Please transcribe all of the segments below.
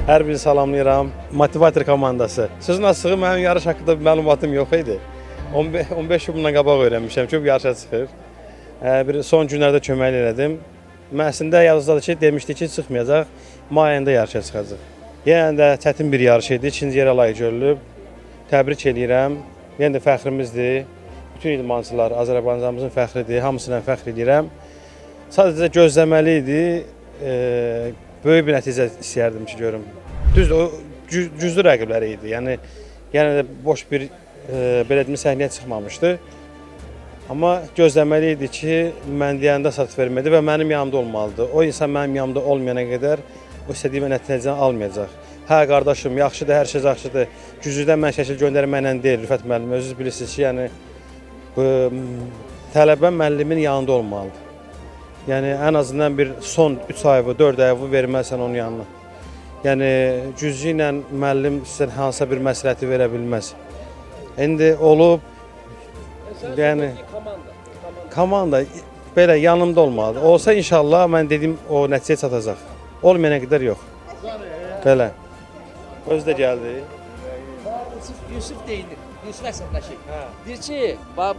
Hər biri salamlayıram. Motivator komandası. Sözün açığı mənim yarış haqqında bir məlumatım yox idi. 15 il bundan qabaq öyrənmişəm ki, bu yarışa çıxır. Bir son günlərdə kömək elədim. Mən əslində yazıdadır ki, demişdi ki, çıxmayacaq. May ayında yarışa çıxacaq. Yenə də çətin bir yarış idi. 2-ci yerə layiq görülüb. Təbrik eləyirəm. Yenə də fəxrimizdir. Bütün idmançılar Azərbaycanımızın fəxridir. Hamısına fəxr edirəm. Sadəcə gözləməli idi. Böyük bir nəticə istəyərdim ki, görüm. Düzdür, o güclü rəqibləri idi. Yəni, yenə də boş bir belə deyim, səhnəyə çıxmamışdı. Amma gözləməli idi ki, mən deyəndə əsas vermədi və mənim yanımda olmalıdır. O insan mənim yanımda olmayana qədər o istədiyimə nəticəni almayacaq. Hə, qardaşım, yaxşıdır, hər şey yaxşıdır. Güclüdən mən şəkil göndərməklə deyil, Rüfət müəllim. Özünüz bilirsiniz ki, yəni, tələbə müəllimin yanında olmalıdır. Yəni, ən azından bir son 3 ayı, 4 ayı verməlisən onun yanına. Yəni, güclü ilə müəllim sizə hansısa bir məsləhəti verə bilməz. İndi olub, yəni, komanda belə yanımda olmalıdır. Olsa inşallah mən dediyim o nəticəyə çatacaq. Olmayana qədər yox. Belə. Özü də gəldi. Yusuf deyilir. Yusuf əsəbləşir. Deyir ki, bax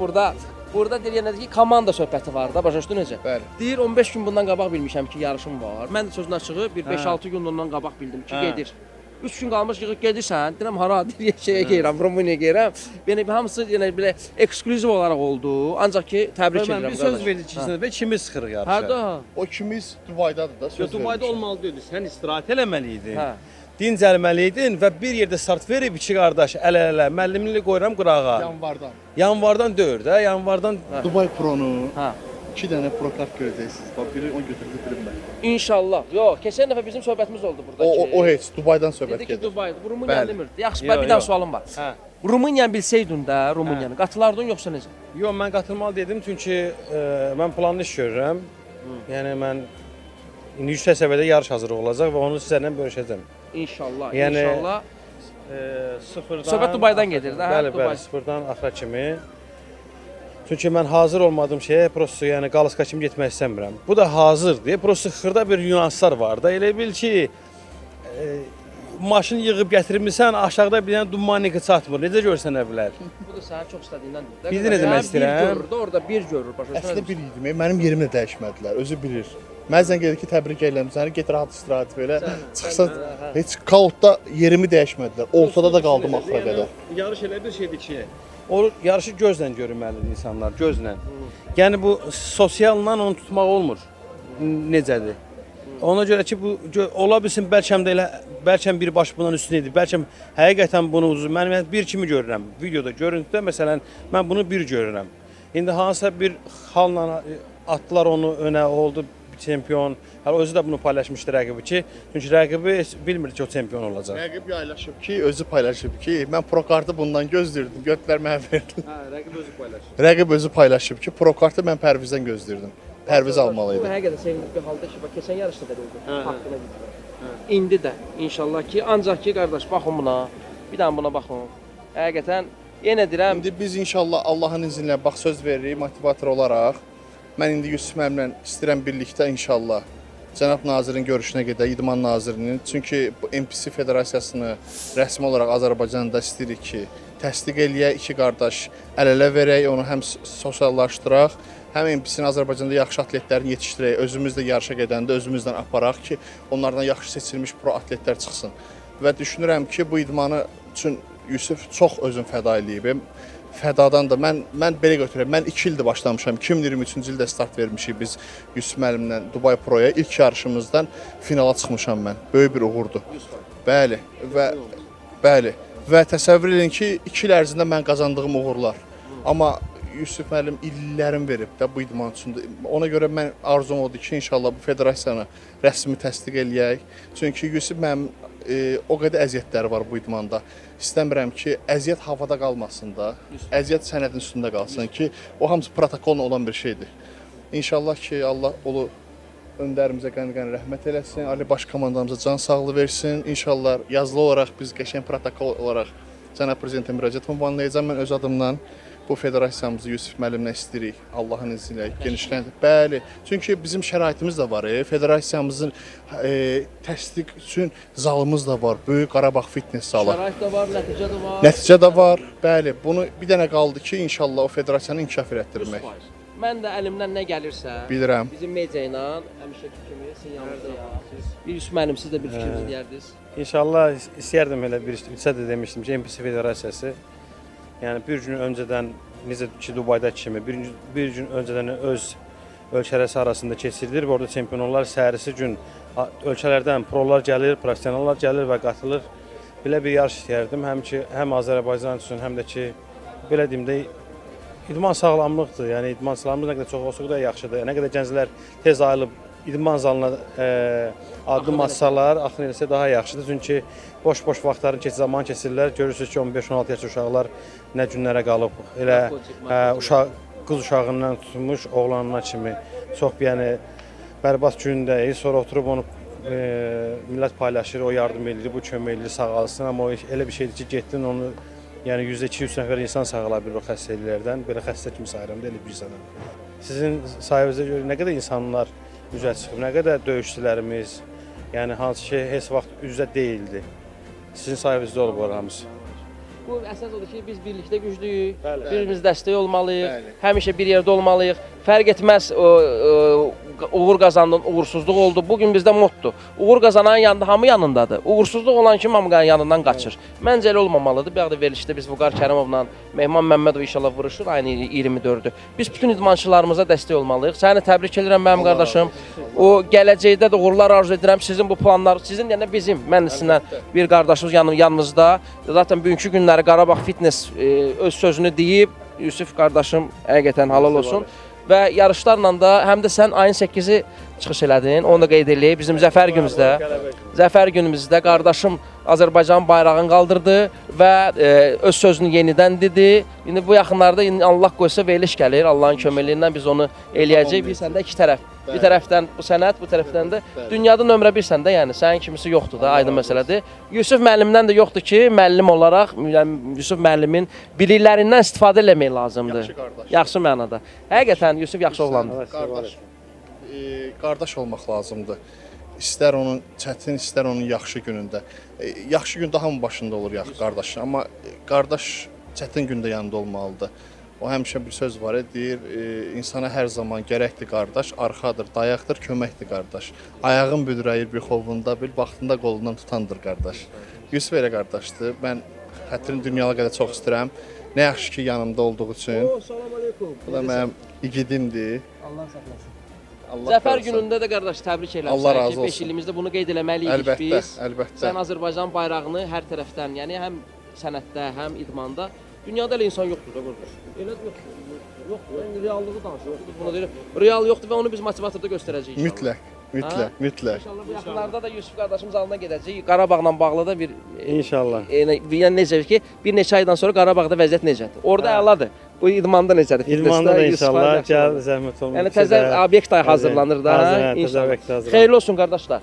burada deyir yenə ki, komanda söhbəti var da, başa düşdün necə? Bəli. Deyir 15 gün bundan qabaq bilmişəm ki, yarışım var. Mən də sözün açığı bir 5-6 gün ondan qabaq bildim ki, gedir. 3 gün qalmış yığıb gedirsən, deyirəm hara, deyir şeyə gedirəm, Rumuniyaya gedirəm. Beni hamısı yenə belə ekskluziv olaraq oldu. Ancaq ki, təbrik edirəm. Bir söz verdik ki, və kimi sıxırıq yarışa? Harda? O ikimiz Dubaydadır da söz Dubayda olmalı deyildi. Sən istirahət eləməliydin. Hə. Dincəlməliydin və bir yerdə start verib iki qardaş əl-ələ müəllimlik qoyuram qırağa. Yanvardan. Yanvardan deyir də, yanvardan. Dubai Pro-nu Hə. 2 dənə pro kart görəcəksiniz. Bax biri o götürdü, biri mən. İnşallah. Yox, keçən dəfə bizim söhbətimiz oldu buradakı. O heç Dubaydan söhbət Dedi ki, gedir. Dubayda. Bu Rumıniyanı Bəli. demirdi. Yaxşı, Yox, bir dənə yox. sualım var. Hə. Rumıniyanı bilsəydin də, Rumıniyanı qatılardın yoxsa necə? Yox, mən qatılmalı dedim çünki mən planlı iş görürəm. Yəni mən indi yüksək səviyyədə yarış hazırlıq olacaq və onu sizlərlə bölüşəcəm. İnşallah, Yəni, inşallah. Sıfırdan. Söhbət Dubaydan gedir də, hə? Bəli, Dubay. bəli, sıfırdan axıra kimi. Çünki mən hazır olmadığım şeyə prosto yəni qalaska kimi getmək istəmirəm. Bu da hazırdır. Prosto xırda bir nüanslar var da. Elə bil ki, maşını yığıb gətirmisən, aşağıda bir dənə dumaniki çatmır. Necə görsənə bilər? Bu da sənin çox istədiyindəndir. Bildin nə demək istəyirəm? Bir görür, də orada bir görür, başa Əslində düşürəm. bir idim. Mənim yerimi də dəyişmədilər. Özü bilir. Məzən gedir ki, təbrik edirəm səni, get rahat istirahət belə. Çıxsa heç kautda yerimi dəyişmədilər. Ortada da qaldım axıra qədər. Yarış elə bir şeydir ki, o yarışı gözlə görməlidir insanlar, gözlə. Yəni bu sosialla onu tutmaq olmur. Necədir? Ona görə ki, bu ola bilsin bəlkəm də elə bəlkəm bir baş bundan üstün idi. Bəlkəm həqiqətən bunu uzun. Mən bir kimi görürəm. Videoda, görüntüdə məsələn mən bunu bir görürəm. İndi hansısa bir halla atdılar onu önə, oldu çempion. Hələ özü də bunu paylaşmışdı rəqibi ki, çünki rəqibi bilmir ki, o çempion olacaq. Rəqib yaylaşıb ki, özü paylaşıb ki, mən pro kartı bundan gözləyirdim. Götürlər mənə verdilər. Hə, rəqib özü paylaşır. Rəqib özü paylaşıb ki, pro kartı mən Pərvizdən gözləyirdim. Pərviz almalı Bu idi. həqiqətən sevindik bir halda ki, bax keçən yarışda da oldu. Haqqına gidiyor. İndi də inşallah ki, ancaq ki qardaş baxın buna. Bir dənə buna baxın. Həqiqətən yenə deyirəm, İndi biz inşallah Allahın izni ilə bax söz veririk motivator olaraq. Mən indi Yusuf müəllimlə istəyirəm birlikdə inşallah Cənab nazirin görüşünə gedək, İdman nazirinin. Çünki bu NPC Federasiyasını rəsmi olaraq Azərbaycanda istəyirik ki, təsdiq eləyək, iki qardaş əl-ələ verək, onu həm sosiallaşdıraq, həm NPC-nin Azərbaycanda yaxşı atletlərini yetişdirək, özümüz də yarışa gedəndə özümüzdən aparaq ki, onlardan yaxşı seçilmiş pro atletlər çıxsın. Və düşünürəm ki, bu idmanı üçün Yusuf çox özün fəda eləyib. Fədadan da mən belə götürürəm. Mən 2 ildir başlamışam. 2023-cü ildə start vermişik biz Yusuf müəllimlə Dubai Pro-ya. İlk yarışımızdan finala çıxmışam mən. Böyük bir uğurdur. Bəli və təsəvvür edin ki, 2 il ərzində mən qazandığım uğurlar. Amma Yusuf müəllim illərin verib də bu idman üçün. Ona görə mən arzum odur ki, inşallah bu federasiyanı rəsmi təsdiq eləyək. Çünki Yusuf müəllim o qədər əziyyətləri var bu idmanda. İstəmirəm ki, əziyyət havada qalmasın da, əziyyət sənədin üstündə qalsın ki, o hamısı protokolla olan bir şeydir. İnşallah ki, Allah olu öndərimizə qəni-qəni rəhmət eləsin, Ali Baş komandamıza can sağlığı versin. İnşallah yazılı olaraq biz qəşəng protokol olaraq Cənab Prezidentə müraciət ünvanlayacağam mən öz adımdan. bu federasiyamızı Yusif müəllimlə istəyirik. Allahın izni ilə genişləndir. Bəli, çünki bizim şəraitimiz də var. Federasiyamızın təsdiq üçün zalımız da var. Böyük Qarabağ fitness zalı. Şərait də var, nəticə də var. Nəticə də var. Bəli, bunu bir dənə qaldı ki, inşallah o federasiyanı inkişaf elətdirmək. 100%. Mən də əlimdən nə gəlirsə, Bilirəm. bizim media ilə həmişəki kimi sizin yanınızda yararsınız. Bir Yusuf müəllim siz də bir fikrinizi deyərdiniz. İnşallah istəyərdim elə bir isə də demişdim ki, NPC Federasiyası yəni bir gün öncədən necə ki Dubaydakı kimi bir gün öncədən öz ölkələri arasında keçirilir və orada çempionlar sərisi gün ölkələrdən prolar gəlir, professionallar gəlir və qatılır. Belə bir yarış istəyərdim həm Azərbaycan üçün, həm də ki belə deyim də idman sağlamlıqdır. Yəni idman sağlamlıq nə qədər çox olsa da yaxşıdır. Nə qədər gənclər tez ayılıb idman zalına addım atsalar, axın eləsə daha yaxşıdır. Çünki boş-boş vaxtları zaman keçirirlər. Görürsünüz ki 15-16 yaş uşaqlar nə günlərə qalıb. Elə qız uşağından tutmuş oğlanına kimi çox yəni bərbad gündəyik. Sonra oturub onu millət paylaşır, o yardım edir, bu kömək edir, sağalsın. Amma o elə bir şeydir ki, getdin onu yəni 100-200 nəfər insan sağala bilir o xəstəliklərdən. Belə xəstə kimi sayıram da elə bir insanı. Sizin sayənizdə görə nə qədər insanlar üzə çıxıb, nə qədər döyüşçülərimiz, yəni hansı ki heç vaxt üzə deyildi. Sizin sayənizdə olub o hamısı. Bu əsas odur ki, biz birlikdə güclüyük, birimiz dəstək olmalıyıq, həmişə bir yerdə olmalıyıq. Fərq etməz uğur qazandın, uğursuzluq oldu. Bugün bizdə mottodur. Uğur qazanan yanında hamı yanındadır. Uğursuzluq olan kim hamı yanından qaçır. Məncə elə olmamalıdır. Bir də verilişdə biz Vüqar Kərimovla Mehman Məmmədov inşallah vuruşur aynı 24-dür. Biz bütün idmançılarımıza dəstək olmalıyıq. Səni təbrik edirəm mənim qardaşım. O gələcəkdə də uğurlar arzu edirəm. Sizin bu planlar, sizin yəni bizim, mən sizinlə bir qardaşımız yanımızda. Zaten bugünkü günləri Qarabağ Fitness öz sözünü deyib. Yusuf qardaşım həqiqətən halal olsun. Və yarışlarla da həm də sən ayın 8-i çıxış elədin, onu da qeyd edək. Bizim zəfər günümüzdə qardaşım Azərbaycan bayrağını qaldırdı və öz sözünü yenidən dedi. İndi bu yaxınlarda Allah qoysa veriliş gəlir, Allahın köməkliyi ilə biz onu eləyəcəyik. Bir səndə iki tərəf. Bir tərəfdən bu sənət, bu tərəfdən də dünyada nömrə 1 səndə, yəni sənin kimisi yoxdur da, aydın məsələdir. Yusuf müəllimdən də yoxdur ki, müəllim olaraq Yusuf müəllimin biliklərindən istifadə eləmək lazımdır. Yaxşı mənada. Həqiqətən Yusuf yaxşı oğlandır. Qardaş olmaq lazımdır. İstər onun çətin, istər onun yaxşı günündə. Yaxşı gündə hamı başında olur qardaş, amma qardaş çətin gündə yanında olmalıdır. O həmişə bir söz var, deyir, insana hər zaman gərəkdir qardaş, arxadır, dayaqdır, köməkdir qardaş. Ayağın büdrəyir bir xovunda, bil vaxtında qolundan tutandır qardaş. Yusuf elə qardaşdır. Mən xətrini dünyalı qədər çox istəyirəm. Nə yaxşı ki, yanımda olduğu üçün. Salam aleykum. Bu da mənim igidimdir. Allah saxlasın. Zəfər günündə də qardaş təbrik edirəm. Allah razı olsun. 5 ilimizdə bunu qeyd eləməliyik biz. Əlbəttə. Sən Azərbaycan bayrağını hər tərəfdən, yəni həm sənətdə, həm idmanda dünyada elə insan yoxdur da qardaş. Elə yoxdur. Yoxdur. Yəni reallığı danışırıq. Buna deyirəm. Real yoxdur və onu biz motivatorda göstərəcəyik inşallah. Mütləq. İnşallah bu yaxınlarda da Yusuf qardaşımız alına gedəcək. Qarabağla bağlı da bir İnşallah. Yəni necə ki, bir neçə aydan sonra Qarabağda vəziyyət necədir? Orada əladır. Bu idmanda necədir? İdmanda da inşallah gəl zəhmət olmaz. Yəni təzə obyekt hazırlanır da. İnşallah. Xeyirli olsun qardaşlar.